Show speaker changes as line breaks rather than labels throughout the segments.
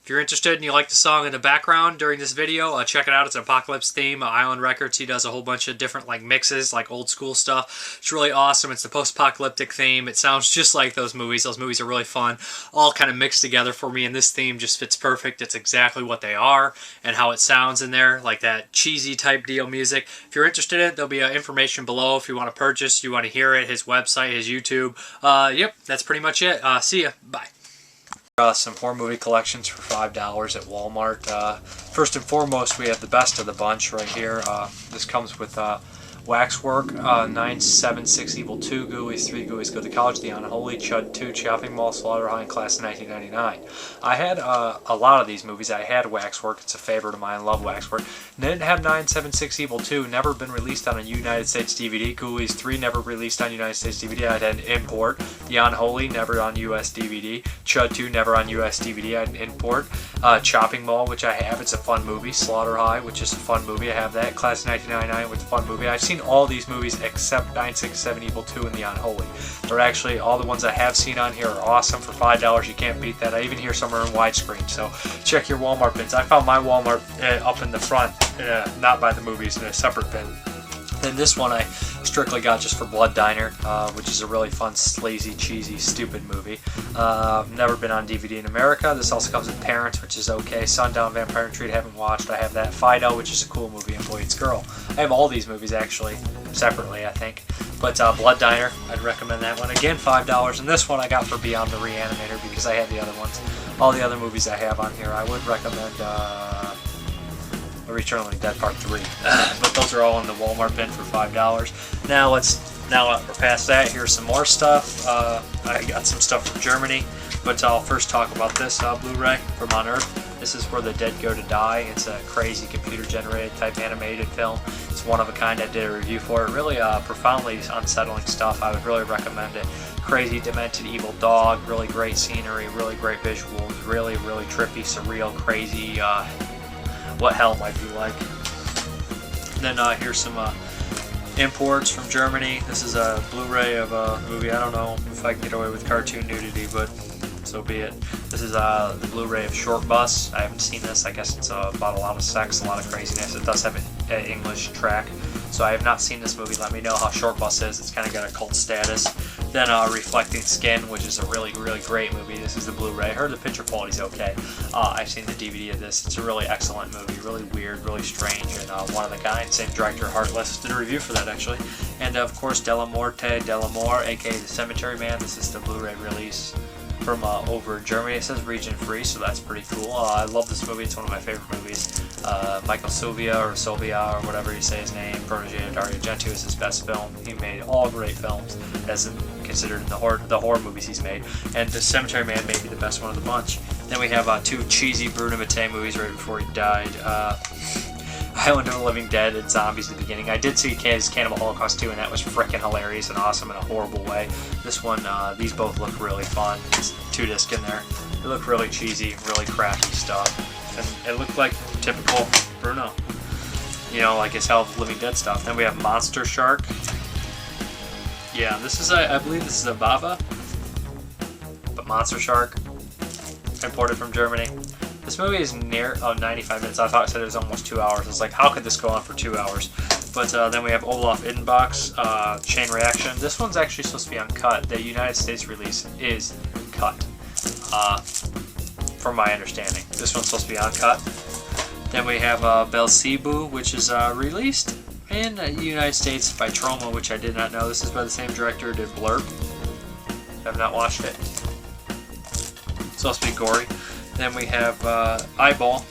If you're interested and you like the song in the background during this video, check it out. It's an Apocalypse theme. Island Records, he does a whole bunch of different like mixes, like old school stuff. It's really awesome. It's the post-apocalyptic theme. It sounds just like those movies. Those movies are really fun. All kind of mixed together for me, and this theme just fits perfect. It's exactly what they are and how it sounds in there, like that cheesy type deal music. If you're interested in it, there'll be information below if you want to purchase, you want to hear it, his website, his YouTube. Yep, that's pretty much it. See ya. Bye. Some horror movie collections for $5 at Walmart. First and foremost, we have the best of the bunch right here. This comes with Waxwork, 976 Evil 2, Ghoulies 3, Ghoulies Go to College, The Unholy, Chud 2, Chopping Mall, Slaughter High, Class of 1999. I had a lot of these movies. I had Waxwork. It's a favorite of mine. Love Waxwork. Didn't have 976 Evil 2. Never been released on a United States DVD. Ghoulies 3 never released on United States DVD. I had an import. The Unholy never on US DVD. Chud 2 never on US DVD. I had an import. Chopping Mall, which I have. It's a fun movie. Slaughter High, which is a fun movie. I have that. Class of 1999, which is a fun movie. I've seen all these movies except 967 Evil 2 and The Unholy. They're actually, all the ones I have seen on here are awesome for $5. You can't beat that. I even hear some are in widescreen, so check your Walmart bins. I found my Walmart up in the front, not by the movies, in a separate bin. Then this one I strictly got just for Blood Diner, which is a really fun, sleazy, cheesy, stupid movie. Never been on DVD in America. This also comes with Parents, which is okay. Sundown, Vampire Retreat, haven't watched. I have that. Fido, which is a cool movie, and Boy Eats Girl. I have all these movies actually, separately I think. But Blood Diner, I'd recommend that one. Again, $5. And this one I got for Beyond the Re-animator because I had the other ones. All the other movies I have on here, I would recommend Return of the Dead Part 3. But those are all in the Walmart bin for $5. Now we're past that. Here's some more stuff. I got some stuff from Germany, but I'll first talk about this Blu-ray from On Earth. This is Where the Dead Go to Die. It's a crazy computer-generated type animated film. It's one of a kind. I did a review for it. Really profoundly unsettling stuff. I would really recommend it. Crazy, demented, evil dog. Really great scenery. Really great visuals. Really, really trippy, surreal, crazy. What hell might be like. Then here's some imports from Germany. This is a Blu-ray of a movie. I don't know if I can get away with cartoon nudity, but so be it. This is the Blu-ray of Shortbus. I haven't seen this. I guess it's about a lot of sex, a lot of craziness. It does have an English track, so I have not seen this movie. Let me know how Shortbus is. It's kind of got a cult status. Then Reflecting Skin, which is a really, really great movie. This is the Blu-ray. I heard the picture quality's okay. I've seen the DVD of this. It's a really excellent movie. Really weird, really strange. And one of the guys, same director, Heartless, did a review for that actually. And of course, Dellamore, aka The Cemetery Man. This is the Blu-ray release from over in Germany. It says region free, so that's pretty cool. I love this movie. It's one of my favorite movies. Michael Sylvia or whatever you say his name, protege of Dario Argento, is his best film. He made all great films, as considered in the horror movies he's made. And The Cemetery Man may be the best one of the bunch. Then we have two cheesy Bruno Mattei movies right before he died. Island of the Living Dead and Zombies at the beginning. I did see his Cannibal Holocaust 2, and that was freaking hilarious and awesome in a horrible way. This one, these both look really fun. It's 2-disc in there. They look really cheesy, really crappy stuff. And it looked like typical Bruno. You know, like his Hell of the Living Dead stuff. Then we have Monster Shark. Yeah, this is, I believe this is a Bava. But Monster Shark, imported from Germany. This movie is near 95 minutes. I thought I said it was almost 2 hours. I was like, how could this go on for 2 hours? But then we have Olaf Inbox, Chain Reaction. This one's actually supposed to be uncut. The United States release is cut, from my understanding. This one's supposed to be uncut. Then we have Belcebu, which is released in the United States by Troma, which I did not know. This is by the same director who did Blurb. I have not watched it. It's supposed to be gory. Then we have Eyeball,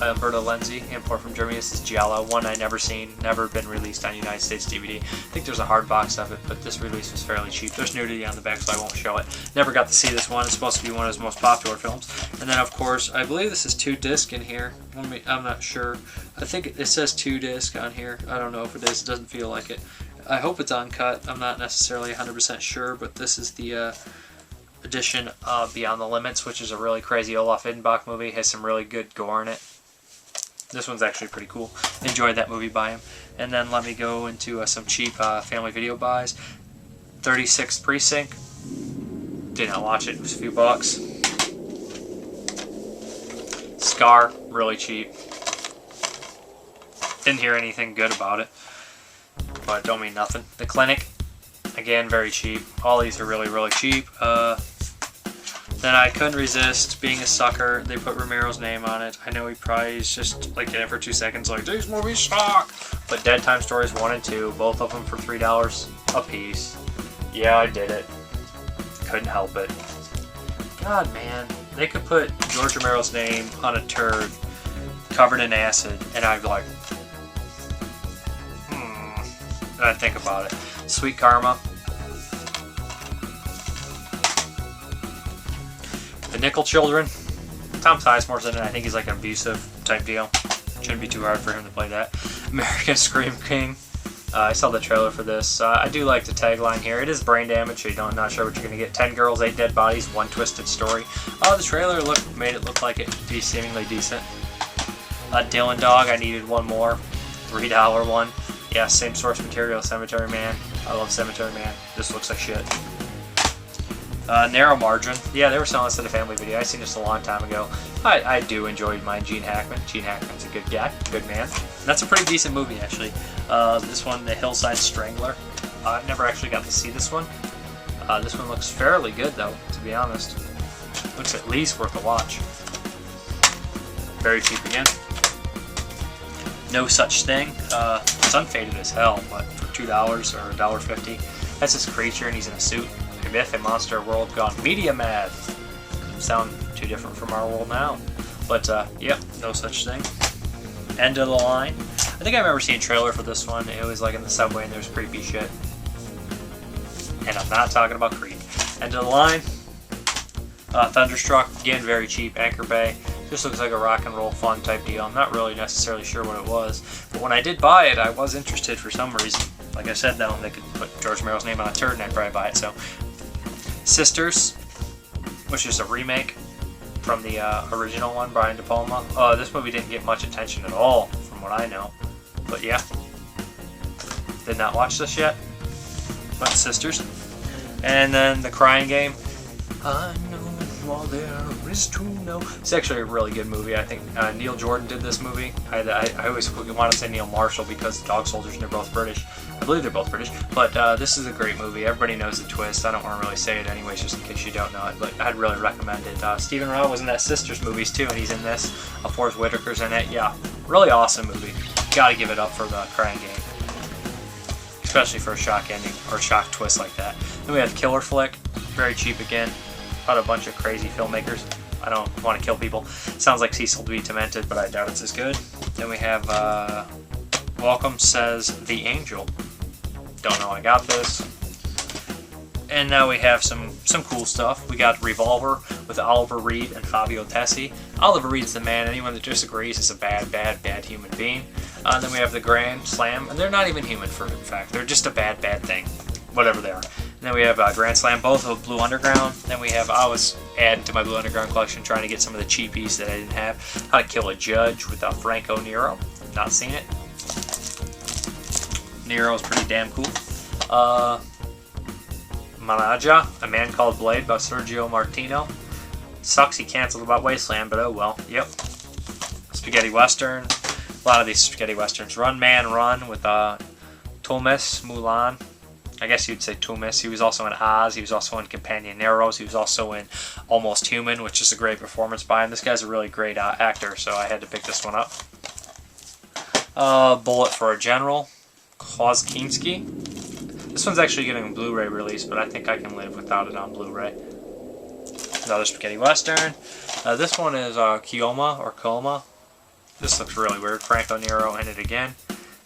Alberto Lenzi, import from Germany. This is Giallo, one I never seen, never been released on United States DVD. I think there's a hard box of it, but this release was fairly cheap. There's nudity on the back, so I won't show it. Never got to see this one. It's supposed to be one of his most popular films. And then, of course, I believe this is 2-disc in here. I'm not sure. I think it says 2-disc on here. I don't know if it is. It doesn't feel like it. I hope it's uncut. I'm not necessarily 100% sure, but this is the edition of Beyond the Limits, which is a really crazy Olaf Edenbach movie. It has some really good gore in it. This one's actually pretty cool. Enjoyed that movie by him. And then let me go into some cheap family video buys. 36th Precinct. Did not watch it. It was a few bucks. Scar, really cheap. Didn't hear anything good about it, but don't mean nothing. The Clinic, again, very cheap. All these are really, really cheap. Then I couldn't resist being a sucker. They put Ramiro's name on it. I know he probably is just like in it for 2 seconds, like, these movies suck. But Deadtime Stories 1 and 2, both of them for $3 a piece. Yeah, I did it. Couldn't help it. God, man. They could put George Romero's name on a turd covered in acid, and I'd be like, and I'd think about it. Sweet Karma. The Nickel Children. Tom Sizemore's in it. I think he's like an abusive type deal. Shouldn't be too hard for him to play that. American Scream King. I saw the trailer for this. I do like the tagline here. It is brain damage, so you're not sure what you're going to get. 10 girls, 8 dead bodies, 1 twisted story. The trailer made it look like it'd be seemingly decent. Dylan Dog, I needed one more. $3 one. Yeah, same source material, Cemetery Man. I love Cemetery Man. This looks like shit. Narrow Margin. Yeah, they were selling this at a family video. I seen this a long time ago. I do enjoy my Gene Hackman. Gene Hackman's a good guy, good man. And that's a pretty decent movie, actually. This one, The Hillside Strangler. I've never actually got to see this one. This one looks fairly good, though, to be honest. Looks at least worth a watch. Very cheap again. No Such Thing. It's unfaded as hell, but for $2 or $1.50. That's this creature, and he's in a suit. A myth, a monster, a world gone media mad. Sound too different from our world now. But, yep, No Such Thing. End of the Line. I think I remember seeing a trailer for this one. It was like in the subway and there's creepy shit. And I'm not talking about Creed. End of the Line. Thunderstruck. Again, very cheap. Anchor Bay. Just looks like a rock and roll fun type deal. I'm not really necessarily sure what it was. But when I did buy it, I was interested for some reason. Like I said, though, they could put George Romero's name on a turd and I'd probably buy it. So, Sisters, which is a remake from the original one, Brian De Palma. This movie didn't get much attention at all, from what I know. But yeah, did not watch this yet. But Sisters. And then The Crying Game. I know all there is to know. It's actually a really good movie. I think Neil Jordan did this movie. I always want to say Neil Marshall because Dog Soldiers and they're both British. I believe they're both British. But this is a great movie. Everybody knows the twist. I don't want to really say it anyways, just in case you don't know it. But I'd really recommend it. Stephen Rowe was in that Sisters movies too, and he's in this. Forrest Whitaker's in it. Yeah, really awesome movie. Gotta give it up for The Crying Game. Especially for a shock ending or shock twist like that. Then we have Killer Flick. Very cheap again. About a bunch of crazy filmmakers. I don't want to kill people. Sounds like Cecil B. Demented, but I doubt it's as good. Then we have Welcome Says the Angel. Don't know I got this. And now we have some cool stuff. We got Revolver with Oliver Reed and Fabio Tessi. Oliver Reed's the man. Anyone that disagrees is a bad human being. Then we have the Grand Slam, and they're not even human in fact. They're just a bad thing. Whatever they are. And then we have Grand Slam, both of Blue Underground. Then we have, I was adding to my Blue Underground collection trying to get some of the cheapies that I didn't have. How to Kill a Judge with Franco Nero. Not seen it. Nero's pretty damn cool. Manaja, A Man Called Blade by Sergio Martino. Sucks he canceled about Wasteland, but oh well. Yep. Spaghetti Western. A lot of these spaghetti westerns. Run Man Run with Thomas Mulan. I guess you'd say Tumis. He was also in Oz. He was also in Companion-Eros. He was also in Almost Human, which is a great performance by him. This guy's a really great actor, so I had to pick this one up. Bullet for a General. Kloskinski. This one's actually getting a Blu-ray release, but I think I can live without it on Blu-ray. Another spaghetti western. This one is Kioma or Coma. This looks really weird. Franco Nero in it again.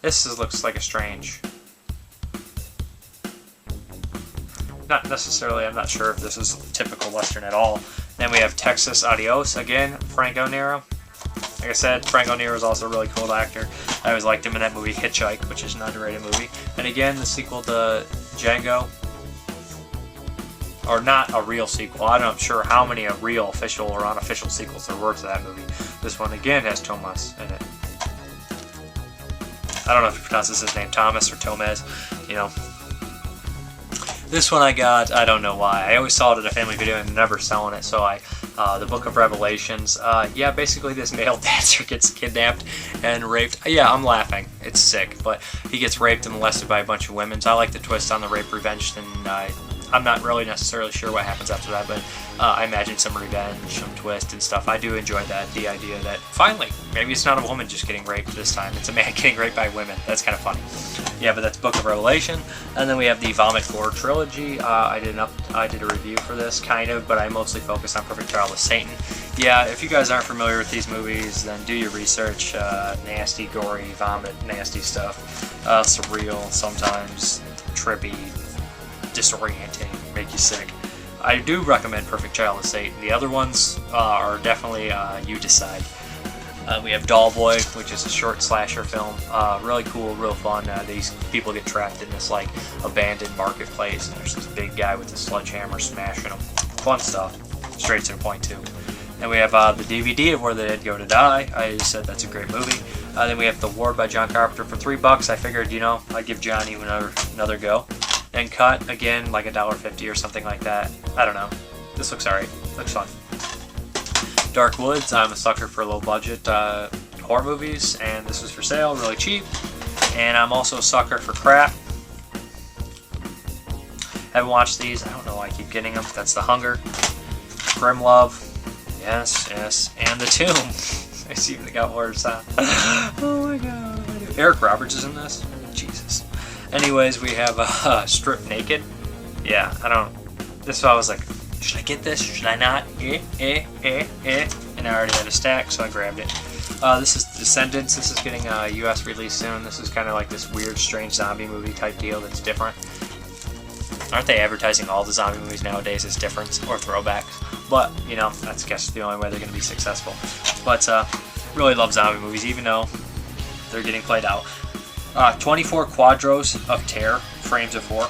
Looks like a strange. Not necessarily, I'm not sure if this is typical Western at all. Then we have Texas Adios, again, Franco Nero. Like I said, Franco Nero is also a really cool actor. I always liked him in that movie Hitchhike, which is an underrated movie. And again, the sequel to Django. Or not a real sequel. I'm not sure how many real official or unofficial sequels there were to that movie. This one again has Tomas in it. I don't know if he pronounces his name Thomas or Tomez, you know. This one I got, I don't know why. I always saw it at a family video and never selling it, so I The Book of Revelations. Yeah, basically this male dancer gets kidnapped and raped. Yeah, I'm laughing. It's sick, but he gets raped and molested by a bunch of women. So I like the twist on the rape revenge, and I'm not really necessarily sure what happens after that, but I imagine some revenge, some twist and stuff. I do enjoy that, the idea that finally, maybe it's not a woman just getting raped this time, it's a man getting raped by women. That's kind of funny. Yeah, but that's Book of Revelation. And then we have the Vomit Gore trilogy. I did a review for this, kind of, but I mostly focused on Perfect Child of Satan. Yeah, if you guys aren't familiar with these movies, then do your research. Nasty, gory, vomit, nasty stuff. Surreal, sometimes trippy, disorienting, make you sick. I do recommend Perfect Child of Satan. The other ones are definitely you decide. We have Doll Boy, which is a short slasher film. Really cool, real fun. These people get trapped in this like abandoned marketplace, and there's this big guy with a sledgehammer smashing them. Fun stuff. Straight to the point too. Then we have the DVD of Where the Dead Go to Die. I just said that's a great movie. Then we have The Ward by John Carpenter for $3. I figured, you know, I'd give Johnny another go. And Cut, again, like $1.50 or something like that. I don't know. This looks alright. Looks fun. Dark Woods, I'm a sucker for low budget horror movies, and this was for sale, really cheap. And I'm also a sucker for crap. Haven't watched these. I don't know why I keep getting them. That's The Hunger. Grim Love. Yes, yes. And The Tomb. It's even got worse, huh? Oh my god. Eric Roberts is in this? Jesus. Anyways, we have Strip Naked. Yeah, this I was like, should I get this? Should I not? And I already had a stack, so I grabbed it. This is Descendants. This is getting a US release soon. This is kind of like this weird, strange zombie movie type deal that's different. Aren't they advertising all the zombie movies nowadays as different or throwbacks? But, you know, that's I guess the only way they're going to be successful. But, really love zombie movies, even though they're getting played out. 24 Quadros of Terror, Frames of Horror.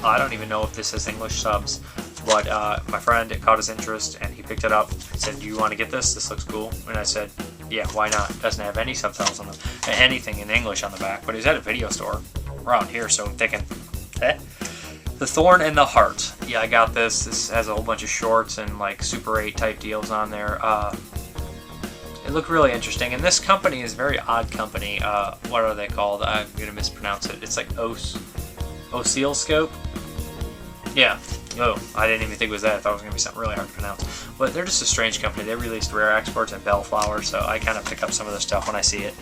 I don't even know if this has English subs, but my friend, it caught his interest, and he picked it up and said, do you want to get this? This looks cool. And I said, yeah, why not? It doesn't have any subtitles on them, anything in English on the back, but he's at a video store around here, so I'm thinking, eh? The Thorn and the Heart. Yeah, I got this. This has a whole bunch of shorts and like Super 8 type deals on there. It looked really interesting, and this company is a very odd company. What are they called? I'm gonna mispronounce it. It's like Oscilloscope. Yeah. Oh, I didn't even think it was that. I thought it was gonna be something really hard to pronounce. But they're just a strange company. They released Rare Exports and Bellflower, so I kind of pick up some of the stuff when I see it.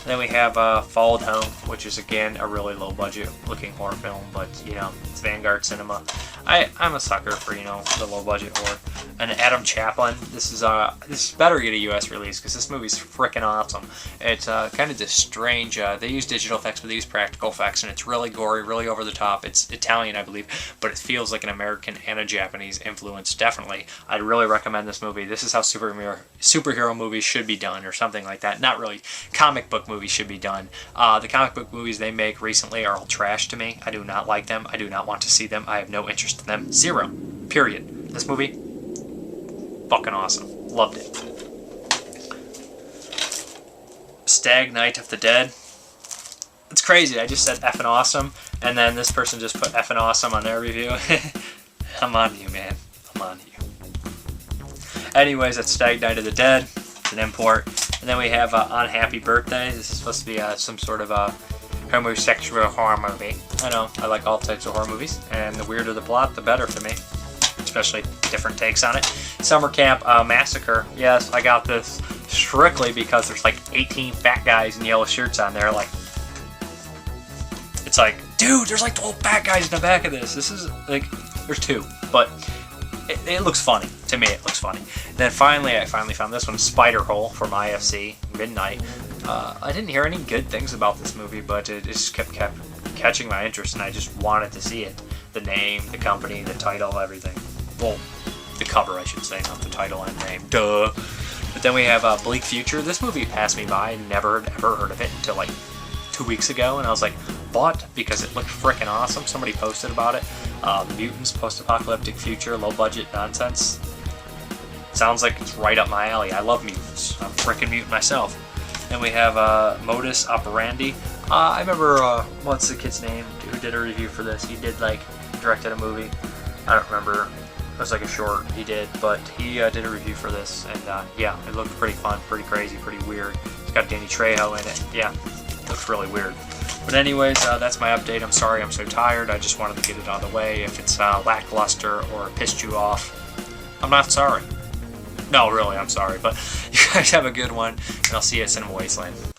Then we have Followed Home, which is again a really low budget looking horror film, but you know, it's Vanguard Cinema. I'm a sucker for, you know, the low budget horror. And Adam Chaplin, this better get a US release because this movie's freaking awesome. It's kind of this strange, they use digital effects but they use practical effects, and it's really gory, really over the top. It's Italian, I believe, but it feels like an American and a Japanese influence, definitely. I'd really recommend this movie. This is how superhero movies should be done, or something like that. Not really. Comic book movies should be done. The comic book movies they make recently are all trash to me. I do not like them. I do not want to see them. I have no interest in them. Zero. Period. This movie, fucking awesome. Loved it. Stag Night of the Dead. It's crazy. I just said effing awesome, and then this person just put effing awesome on their review. I'm on to you, man. I'm on to you. Anyways, that's Stag Night of the Dead. It's an import. And then we have Unhappy Birthday. This is supposed to be some sort of homosexual horror movie. I know, I like all types of horror movies, and the weirder the plot, the better for me. Especially different takes on it. Summer Camp Massacre. Yes, I got this strictly because there's like 18 fat guys in yellow shirts on there. Like, it's like, dude, there's like 12 fat guys in the back of this. This is like, there's two, but it looks funny. To me, it looks funny. And then finally, I found this one, Spider Hole from IFC, Midnight. I didn't hear any good things about this movie, but it just kept catching my interest, and I just wanted to see it. The name, the company, the title, everything. Well, the cover, I should say, not the title and name. Duh. But then we have Bleak Future. This movie passed me by. I never ever heard of it until like 2 weeks ago, and I was like, bought because it looked freaking awesome. Somebody posted about it. Mutants, post-apocalyptic future, low-budget nonsense. Sounds like it's right up my alley. I love mutants. I'm a freaking mutant myself. Then we have Modus Operandi. I remember, what's the kid's name who did a review for this? He did, like, directed a movie. I don't remember. It was like a short he did, but he did a review for this, and yeah, it looked pretty fun, pretty crazy, pretty weird. It's got Danny Trejo in it. Yeah, it looks really weird. But anyways, that's my update. I'm sorry I'm so tired. I just wanted to get it out of the way. If it's lackluster or pissed you off, I'm not sorry. No, really, I'm sorry. But you guys have a good one, and I'll see you at Cinema Wasteland.